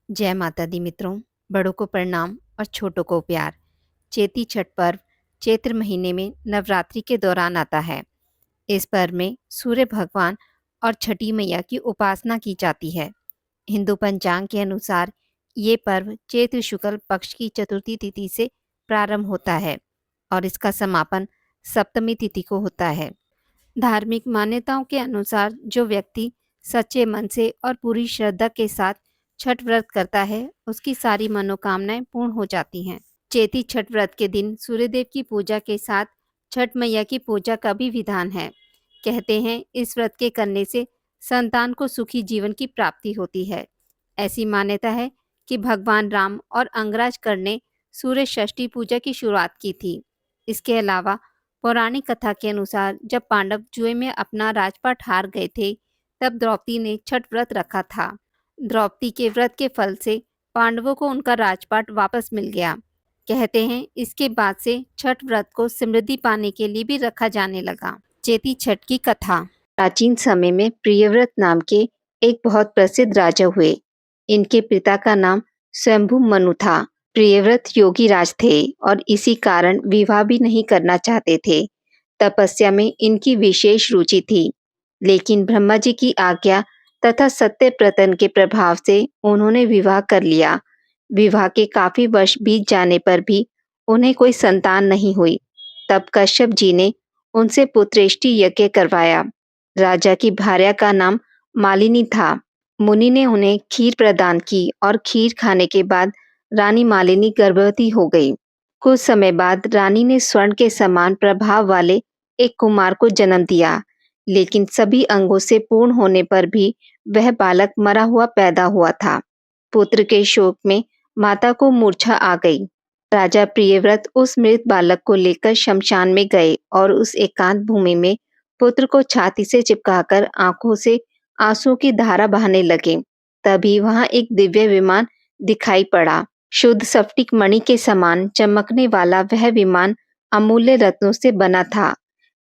जय माता दी मित्रों। बड़ों को प्रणाम और छोटों को प्यार। चेती छठ पर्व चैत्र महीने में नवरात्रि के दौरान आता है। इस पर्व में सूर्य भगवान और छठी मैया की उपासना की जाती है। हिंदू पंचांग के अनुसार ये पर्व चैत्र शुक्ल पक्ष की चतुर्थी तिथि से प्रारंभ होता है और इसका समापन सप्तमी तिथि को होता है। धार्मिक मान्यताओं के अनुसार जो व्यक्ति सच्चे मन से और पूरी श्रद्धा के साथ छठ व्रत करता है उसकी सारी मनोकामनाएं पूर्ण हो जाती हैं। चैती छठ व्रत के दिन सूर्यदेव की पूजा के साथ छठ मैया की पूजा का भी विधान है। कहते हैं इस व्रत के करने से संतान को सुखी जीवन की प्राप्ति होती है। ऐसी मान्यता है कि भगवान राम और अंगराज कर ने सूर्य षष्ठी पूजा की शुरुआत की थी। इसके अलावा पौराणिक कथा के अनुसार जब पांडव जुए में अपना राजपाट हार गए थे तब द्रौपदी ने छठ व्रत रखा था। द्रौपदी के व्रत के फल से पांडवों को उनका राजपाट वापस मिल गया। कहते हैं इसके बाद से छठ व्रत को समृद्धि पाने के लिए भी रखा जाने लगा। चेती छठ की कथा। प्राचीन समय में प्रियव्रत नाम के एक बहुत प्रसिद्ध राजा हुए। इनके पिता का नाम स्वयंभू मनु था। प्रियव्रत योगी राज थे और इसी कारण विवाह भी नहीं करना चाहते थे। तपस्या में इनकी विशेष रुचि थी, लेकिन ब्रह्मा जी की आज्ञा तथा सत्य प्रतन के प्रभाव से उन्होंने विवाह कर लिया। विवाह के काफी वर्ष बीत जाने पर भी उन्हें कोई संतान नहीं हुई। तब कश्यप जी ने उनसे पुत्रेष्टि यज्ञ करवाया। राजा की भार्या का नाम मालिनी था। मुनि ने उन्हें खीर प्रदान की और खीर खाने के बाद रानी मालिनी गर्भवती हो गई। कुछ समय बाद रानी ने स्वर्ण के समान प्रभाव वाले एक कुमार को जन्म दिया, लेकिन सभी अंगों से पूर्ण होने पर भी वह बालक मरा हुआ पैदा हुआ था। पुत्र के शोक में माता को मूर्छा आ गई। राजा प्रियव्रत उस मृत बालक को लेकर शमशान में गए और उस एकांत भूमि में पुत्र को छाती से चिपकाकर आंखों से आंसू की धारा बहाने लगे। तभी वहां एक दिव्य विमान दिखाई पड़ा। शुद्ध स्फटिक मणि के समान चमकने वाला वह विमान अमूल्य रत्नों से बना था।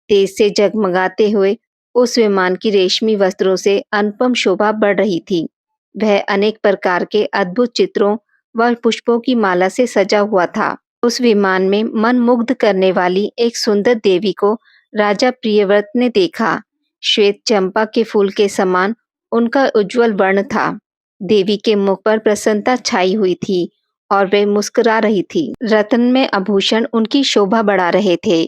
तेज से जगमगाते हुए उस विमान की रेशमी वस्त्रों से अनुपम शोभा बढ़ रही थी। वह अनेक प्रकार के अद्भुत चित्रों व पुष्पों की माला से सजा हुआ था। उस विमान में मन मुग्ध करने वाली एक सुंदर देवी को राजा प्रियव्रत ने देखा। श्वेत चंपा के फूल के समान उनका उज्जवल वर्ण था। देवी के मुख पर प्रसन्नता छाई हुई थी और वे मुस्कुरा रही थी। रत्नमय आभूषण उनकी शोभा बढ़ा रहे थे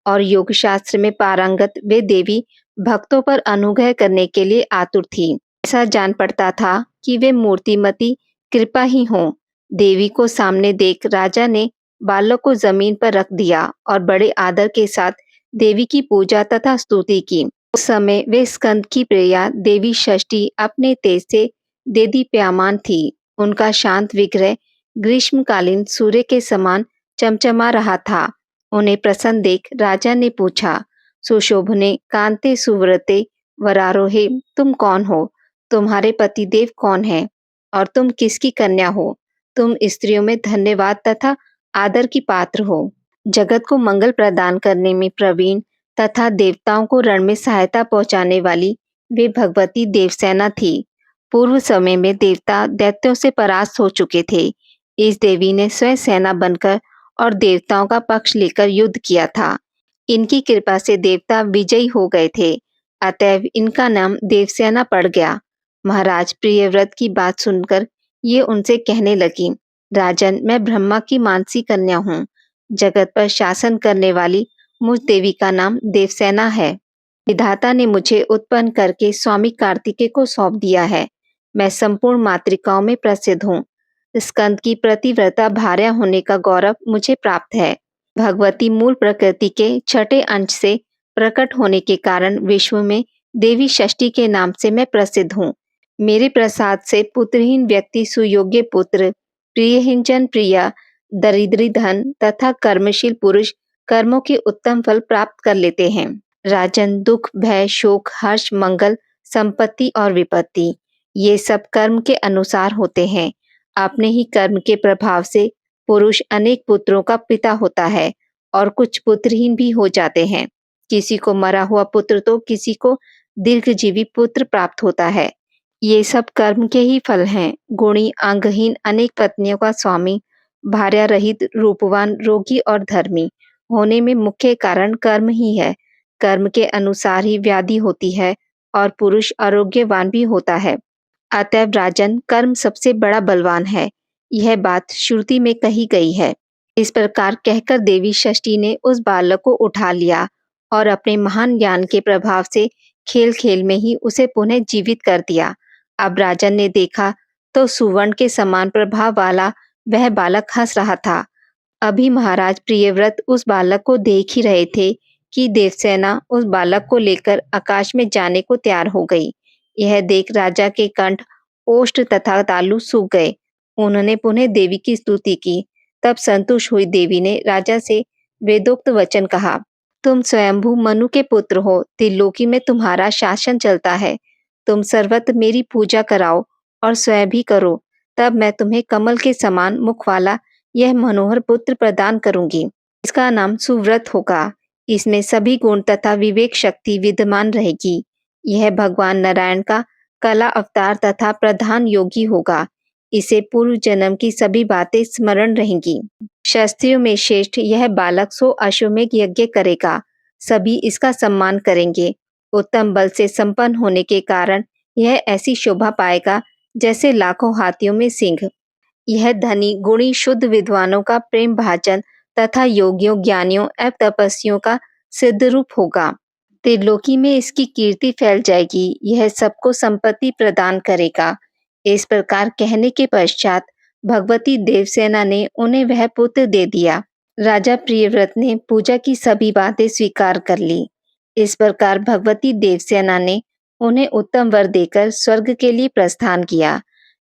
और योग शास्त्र में पारंगत वे देवी भक्तों पर अनुग्रह करने के लिए आतुर थी। ऐसा जान पड़ता था कि वे मूर्तिमती कृपा ही हो। देवी को सामने देख राजा ने बालक को जमीन पर रख दिया और बड़े आदर के साथ देवी की पूजा तथा स्तुति की। उस समय वे स्कंद की प्रिया देवी षष्ठी अपने तेज से देदीप्यमान थी। उनका शांत विग्रह ग्रीष्मकालीन सूर्य के समान चमचमा रहा था। उन्हें प्रसन्न देख राजा ने पूछा, सुशोभने कांते सुव्रते वरारोहे, तुम कौन हो? तुम्हारे पतिदेव कौन है और तुम किसकी कन्या हो? तुम स्त्रियों में धन्यवाद तथा आदर की पात्र हो। जगत को मंगल प्रदान करने में प्रवीण तथा देवताओं को रण में सहायता पहुंचाने वाली वे भगवती देवसेना थी। पूर्व समय में देवता दैत्यों से परास्त हो चुके थे। इस देवी ने स्वयं सेना बनकर और देवताओं का पक्ष लेकर युद्ध किया था। इनकी कृपा से देवता विजयी हो गए थे, अतएव इनका नाम देवसेना पड़ गया। महाराज प्रियव्रत की बात सुनकर ये उनसे कहने लगी, राजन, मैं ब्रह्मा की मानसी कन्या हूँ। जगत पर शासन करने वाली मुझ देवी का नाम देवसेना है। विधाता ने मुझे उत्पन्न करके स्वामी कार्तिकेय को सौंप दिया है। मैं संपूर्ण मातृकाओं में प्रसिद्ध हूँ। स्कंद की प्रतिव्रता भार्या होने का गौरव मुझे प्राप्त है। भगवती मूल प्रकृति के छठे अंश से प्रकट होने के कारण विश्व में देवी षष्ठी के नाम से मैं प्रसिद्ध हूँ। मेरे प्रसाद से पुत्रहीन व्यक्ति सुयोग्य पुत्र, प्रियहीन जन प्रिया, दरिद्री धन तथा कर्मशील पुरुष कर्मों के उत्तम फल प्राप्त कर लेते हैं। राजन, दुख, भय, शोक, हर्ष, मंगल, संपत्ति और विपत्ति, ये सब कर्म के अनुसार होते हैं। अपने ही कर्म के प्रभाव से पुरुष अनेक पुत्रों का पिता होता है और कुछ पुत्रहीन भी हो जाते हैं। किसी को मरा हुआ पुत्र तो किसी को दीर्घजीवी पुत्र प्राप्त होता है। ये सब कर्म के ही फल हैं। गुणी, अंगहीन, अनेक पत्नियों का स्वामी, भार्या रहित, रूपवान, रोगी और धर्मी होने में मुख्य कारण कर्म ही है। कर्म के अनुसार ही व्याधि होती है और पुरुष आरोग्यवान भी होता है। अतएव राजन, कर्म सबसे बड़ा बलवान है। यह बात श्रुति में कही गई है। इस प्रकार कहकर देवी षष्ठी ने उस बालक को उठा लिया और अपने महान ज्ञान के प्रभाव से खेल खेल में ही उसे पुनः जीवित कर दिया। अब राजन ने देखा तो सुवर्ण के समान प्रभाव वाला वह बालक हंस रहा था। अभी महाराज प्रियव्रत उस बालक को देख ही रहे थे कि देवसेना उस बालक को लेकर आकाश में जाने को तैयार हो गई। यह देख राजा के कंठ, ओष्ठ तथा तालु सूख गए। उन्होंने पुनः देवी की स्तुति की। तब संतुष्ट हुई देवी ने राजा से वेदोक्त वचन कहा, तुम स्वयंभू मनु के पुत्र हो, त्रिलोकी में तुम्हारा शासन चलता है। तुम सर्वत्र मेरी पूजा कराओ और स्वयं भी करो, तब मैं तुम्हें कमल के समान मुख वाला यह मनोहर पुत्र प्रदान करूंगी। इसका नाम सुव्रत होगा। इसमें सभी गुण तथा विवेक शक्ति विद्यमान रहेगी। यह भगवान नारायण का कला अवतार तथा प्रधान योगी होगा। इसे पूर्व जन्म की सभी बातें स्मरण रहेंगी। शास्त्रियों में श्रेष्ठ यह बालक 100 अश्वमेध यज्ञ करेगा। सभी इसका सम्मान करेंगे। उत्तम बल से संपन्न होने के कारण यह ऐसी शोभा पाएगा जैसे लाखों हाथियों में सिंह। यह धनी, गुणी, शुद्ध विद्वानों का प्रेम भाजन तथा योगियों, ज्ञानियों एवं तपस्वियों का सिद्ध रूप होगा। त्रिलोकी में इसकी कीर्ति फैल जाएगी। यह सबको संपत्ति प्रदान करेगा। इस प्रकार कहने के पश्चात भगवती देवसेना ने उन्हें वह पुत्र दे दिया। राजा प्रियव्रत ने पूजा की सभी बातें स्वीकार कर ली। इस प्रकार भगवती देवसेना ने उन्हें उत्तम वर देकर स्वर्ग के लिए प्रस्थान किया।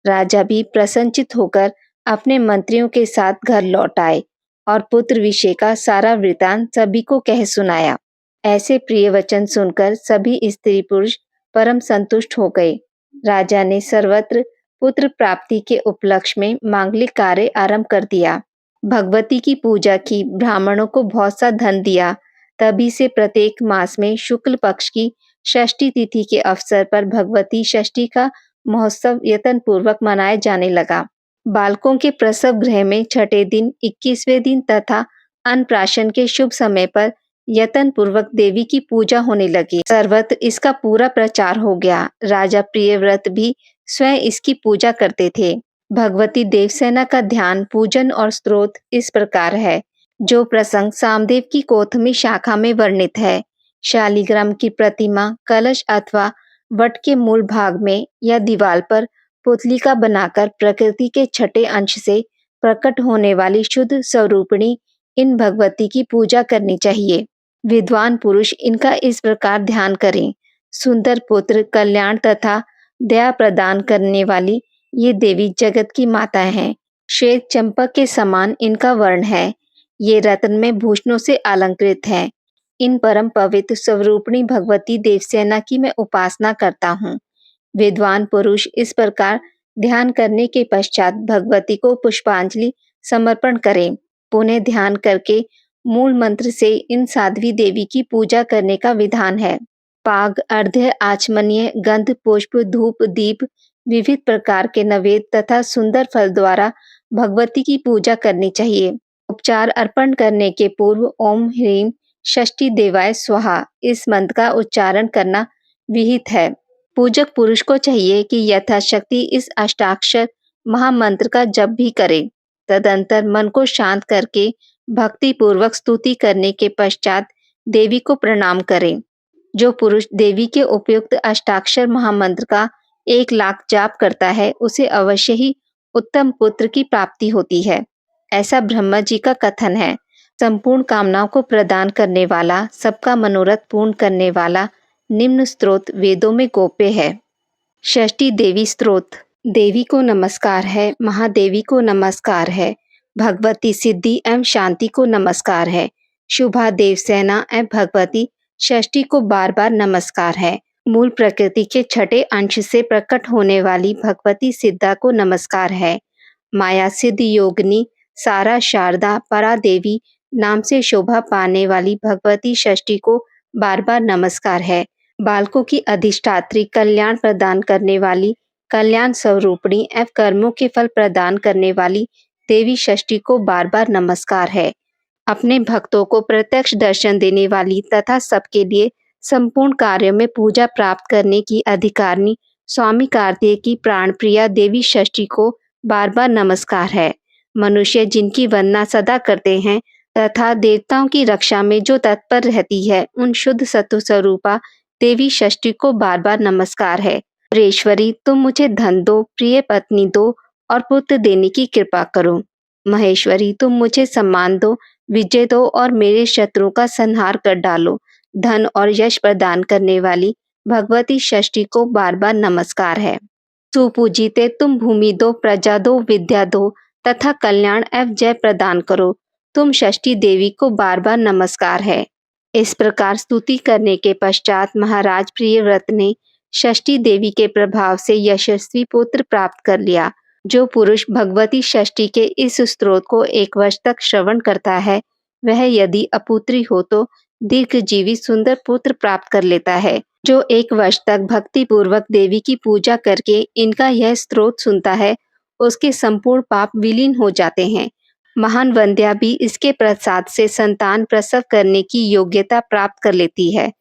राजा भी प्रसन्नचित होकर अपने मंत्रियों के साथ घर लौट आए और पुत्र विषय का सारा वृतांत सभी को कह सुनाया। ऐसे प्रिय वचन सुनकर सभी स्त्री पुरुष परम संतुष्ट हो गए। राजा ने सर्वत्र पुत्र प्राप्ति के उपलक्ष्य में मांगलिक कार्य आरंभ कर दिया। भगवती की पूजा की, ब्राह्मणों को बहुत सा धन दिया। तभी से प्रत्येक मास में शुक्ल पक्ष की षष्ठी तिथि के अवसर पर भगवती षष्ठी का महोत्सव यत्न पूर्वक मनाया जाने लगा। बालकों के प्रसव गृह में छठे दिन, 21वें दिन तथा अन्नप्राशन के शुभ समय पर यत्न पूर्वक देवी की पूजा होने लगी। सर्वत्र इसका पूरा प्रचार हो गया। राजा प्रियव्रत भी स्वयं इसकी पूजा करते थे। भगवती देवसेना का ध्यान, पूजन और स्तोत्र इस प्रकार है, जो प्रसंग सामदेव की कौथमी शाखा में वर्णित है। शालिग्राम की प्रतिमा, कलश अथवा वट के मूल भाग में या दीवार पर पुतलिका बनाकर प्रकृति के छठे अंश से प्रकट होने वाली शुद्ध स्वरूपिणी इन भगवती की पूजा करनी चाहिए। विद्वान पुरुष इनका इस प्रकार ध्यान करें। सुंदर पुत्र, कल्याण तथा दया प्रदान करने वाली ये देवी जगत की माता हैं। श्वेत चंपक के समान इनका वर्ण है। ये रत्न में भूषणों से अलंकृत है। इन परम पवित्र स्वरूपिणी भगवती देवसेना की मैं उपासना करता हूँ। विद्वान पुरुष इस प्रकार ध्यान करने के पश्चात भगवती को पुष्पांजलि समर्पण करें। पुनः ध्यान करके मूल मंत्र से इन साध्वी देवी की पूजा करने का विधान है। पाग, अर्घ्य, आचमनीय, गंध, पुष्प, धूप, दीप, विविध प्रकार के नैवेद्य तथा सुंदर फल द्वारा भगवती की पूजा करनी चाहिए। उपचार अर्पण करने के पूर्व ओम ह्रीं षष्ठी देवाय स्वाहा इस मंत्र का उच्चारण करना विहित है। पूजक पुरुष को चाहिए कि यथाशक्ति इस अष्टाक्षर महामंत्र का जप भी करे। तदंतर मन को शांत करके भक्ति पूर्वक स्तुति करने के पश्चात देवी को प्रणाम करें। जो पुरुष देवी के उपयुक्त अष्टाक्षर महामंत्र का 1 लाख जाप करता है, उसे अवश्य ही उत्तम पुत्र की प्राप्ति होती है। ऐसा ब्रह्मा जी का कथन है। संपूर्ण कामनाओं को प्रदान करने वाला, सबका मनोरथ पूर्ण करने वाला निम्न स्तोत्र वेदों में गोप्य है। षष्ठी देवी स्तोत्र। देवी को नमस्कार है, महादेवी को नमस्कार है, भगवती सिद्धि एवं शांति को नमस्कार है, शुभा देवसेना एवं भगवती षष्ठी को बार बार नमस्कार है। मूल प्रकृति के छठे अंश से प्रकट होने वाली भगवती सिद्धा को नमस्कार है। माया सिद्ध योगिनी, सारा शारदा, परा देवी नाम से शोभा पाने वाली भगवती षष्ठी को बार बार नमस्कार है। बालकों की अधिष्ठात्री, कल्याण प्रदान करने वाली कल्याण स्वरूपिणी एवं कर्मों के फल प्रदान करने वाली देवी षष्ठी को बार बार नमस्कार है। अपने भक्तों को प्रत्यक्ष दर्शन देने वाली तथा सबके लिए संपूर्ण कार्यों में पूजा प्राप्त करने की अधिकारिणी स्वामी कार्तिकेय की प्राणप्रिया देवी षष्ठी को बार बार नमस्कार है। मनुष्य जिनकी वंदना सदा करते हैं तथा देवताओं की रक्षा में जो तत्पर रहती है, उन शुद्ध सत्व स्वरूपा देवी षष्ठी को बार बार नमस्कार है। परेश्वरी, तुम मुझे धन दो, प्रिय पत्नी दो और पुत्र देने की कृपा करो। महेश्वरी, तुम मुझे सम्मान दो, विजय दो और मेरे शत्रुओं का संहार कर डालो। धन और यश प्रदान करने वाली भगवती षष्ठी को बार बार नमस्कार है। सुपूजिते, तुम भूमि दो, प्रजा दो, विद्या दो तथा कल्याण एवं जय प्रदान करो। तुम षष्ठी देवी को बार बार नमस्कार है। इस प्रकार स्तुति करने के पश्चात महाराज प्रियव्रत ने षष्ठी देवी के प्रभाव से यशस्वी पुत्र प्राप्त कर लिया। जो पुरुष भगवती षष्ठी के इस स्तोत्र को 1 वर्ष तक श्रवण करता है, वह यदि अपुत्री हो तो दीर्घजीवी सुंदर पुत्र प्राप्त कर लेता है। जो 1 वर्ष तक भक्ति पूर्वक देवी की पूजा करके इनका यह स्तोत्र सुनता है, उसके संपूर्ण पाप विलीन हो जाते हैं। महान वंद्या भी इसके प्रसाद से संतान प्रसव करने की योग्यता प्राप्त कर लेती है।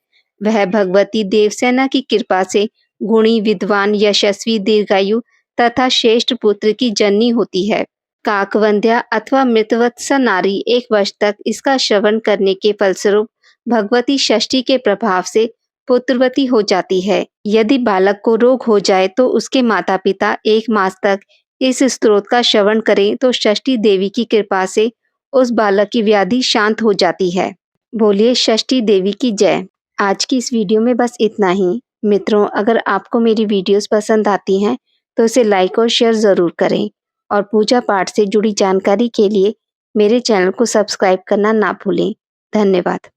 वह भगवती देवसेना की कृपा से गुणी, विद्वान, यशस्वी, दीर्घायु तथा श्रेष्ठ पुत्र की जननी होती है। काकवंध्या अथवा मृतवत्सा नारी 1 वर्ष तक इसका श्रवण करने के फलस्वरूप भगवती षष्ठी के प्रभाव से पुत्रवती हो जाती है। यदि बालक को रोग हो जाए तो उसके माता पिता 1 मास तक इस स्तोत्र का श्रवण करें तो षष्ठी देवी की कृपा से उस बालक की व्याधि शांत हो जाती है। बोलिए षष्ठी देवी की जय। आज की इस वीडियो में बस इतना ही। मित्रों, अगर आपको मेरी वीडियोस पसंद आती हैं तो इसे लाइक और शेयर ज़रूर करें और पूजा पाठ से जुड़ी जानकारी के लिए मेरे चैनल को सब्सक्राइब करना ना भूलें। धन्यवाद।